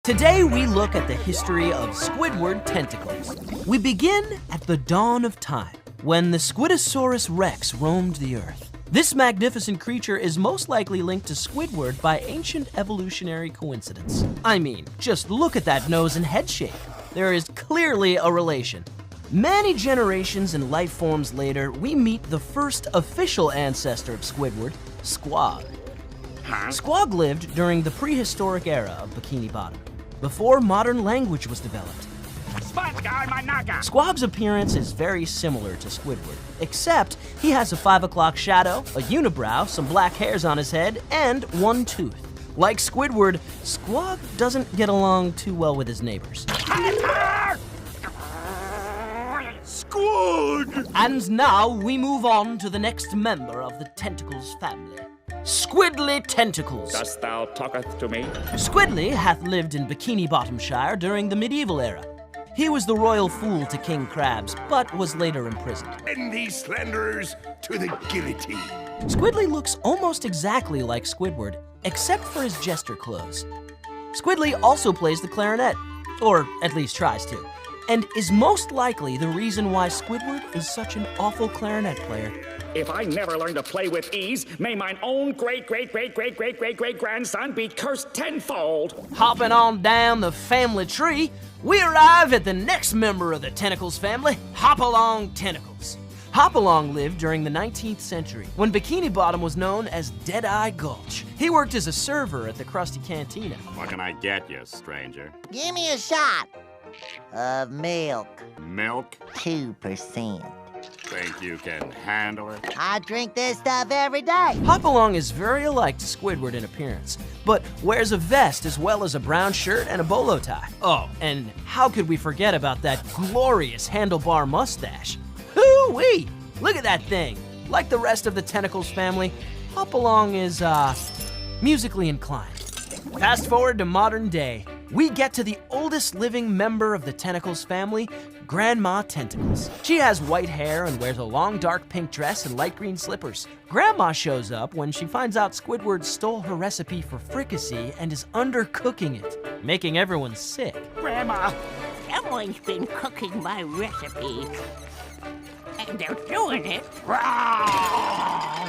Today we look at the history of Squidward Tentacles. We begin at the dawn of time, when the Squidasaurus Rex roamed the earth. This magnificent creature is most likely linked to Squidward by ancient evolutionary coincidence. I mean, just look at that nose and head shape. There is clearly a relation. Many generations and life forms later, we meet the first official ancestor of Squidward, Squog. Squog lived during the prehistoric era of Bikini Bottom, before modern language was developed. Squog's appearance is very similar to Squidward, except he has a 5 o'clock shadow, a unibrow, some black hairs on his head, and one tooth. Like Squidward, Squog doesn't get along too well with his neighbors. Squog! And now we move on to the next member of the Tentacles family. Squidly Tentacles. Dost thou talketh to me? Squidly hath lived in Bikini Bottomshire during the medieval era. He was the royal fool to King Krabs, but was later imprisoned. Send these slanderers to the guillotine. Squidly looks almost exactly like Squidward, except for his jester clothes. Squidly also plays the clarinet, or at least tries to, and is most likely the reason why Squidward is such an awful clarinet player. If I never learn to play with ease, may mine own great-great-great-great-great-great-great-grandson be cursed tenfold. Hopping on down the family tree, we arrive at the next member of the Tentacles family, Hopalong Tentacles. Hopalong lived during the 19th century, when Bikini Bottom was known as Deadeye Gulch. He worked as a server at the Krusty Cantina. What can I get you, stranger? Give me a shot of milk. Milk? 2%. Think you can handle it? I drink this stuff every day. Hopalong is very alike to Squidward in appearance, but wears a vest as well as a brown shirt and a bolo tie. Oh, and how could we forget about that glorious handlebar mustache? Hoo-wee! Look at that thing. Like the rest of the Tentacles family, Hopalong is, musically inclined. Fast forward to modern day, we get to the oldest living member of the Tentacles family, Grandma Tentacles. She has white hair and wears a long dark pink dress and light green slippers. Grandma shows up when she finds out Squidward stole her recipe for fricassee and is undercooking it, making everyone sick. Grandma! Someone's been cooking my recipe, and they're doing it.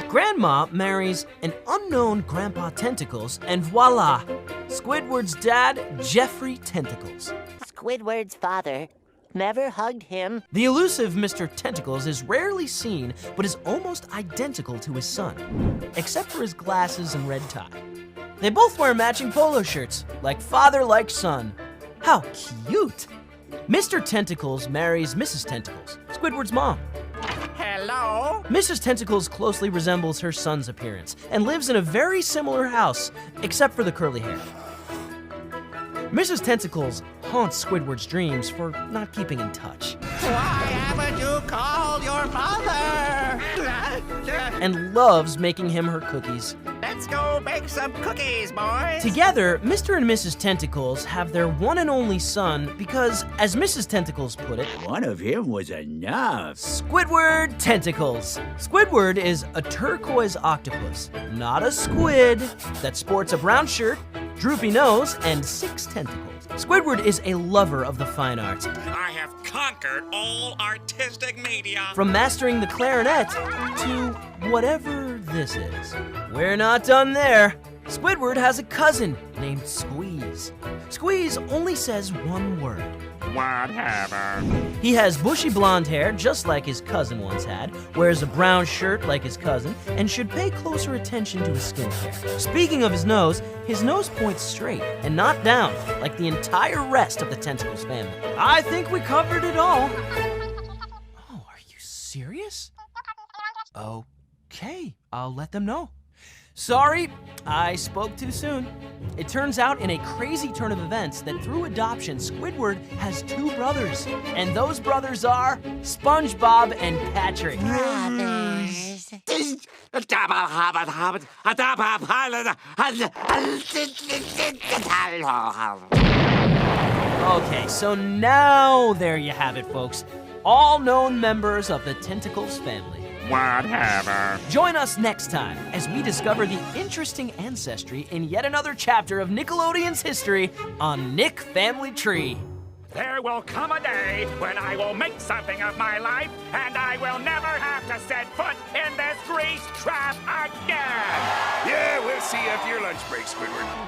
Grandma marries an unknown Grandpa Tentacles, and voila, Squidward's dad, Jeffrey Tentacles. Squidward's father never hugged him. The elusive Mr. Tentacles is rarely seen, but is almost identical to his son, except for his glasses and red tie. They both wear matching polo shirts, like father, like son. How cute! Mr. Tentacles marries Mrs. Tentacles, Squidward's mom. Hello? Mrs. Tentacles closely resembles her son's appearance and lives in a very similar house, except for the curly hair. Mrs. Tentacles haunts Squidward's dreams for not keeping in touch. Why haven't you called your mother? And loves making him her cookies. Let's go bake some cookies, boys. Together, Mr. and Mrs. Tentacles have their one and only son because, as Mrs. Tentacles put it, one of him was enough. Squidward Tentacles. Squidward is a turquoise octopus, not a squid, that sports a brown shirt, droopy nose, and 6 tentacles. Squidward is a lover of the fine arts. I have conquered all artistic media. From mastering the clarinet to whatever this is. We're not done there. Squidward has a cousin named Squeeze. Squeeze only says one word. Whatever. He has bushy blonde hair, just like his cousin once had, wears a brown shirt like his cousin, and should pay closer attention to his skincare. Speaking of his nose points straight and not down, like the entire rest of the Tentacles family. I think we covered it all. Oh, are you serious? Okay, I'll let them know. Sorry, I spoke too soon. It turns out in a crazy turn of events that through adoption, Squidward has 2 brothers. And those brothers are SpongeBob and Patrick. Brothers. Okay, so now there you have it, folks. All known members of the Tentacles family. Whatever. Join us next time as we discover the interesting ancestry in yet another chapter of Nickelodeon's history on Nick Family Tree. There will come a day when I will make something of my life, and I will never have to set foot in this grease trap again! Yeah, we'll see you after your lunch break, Squidward.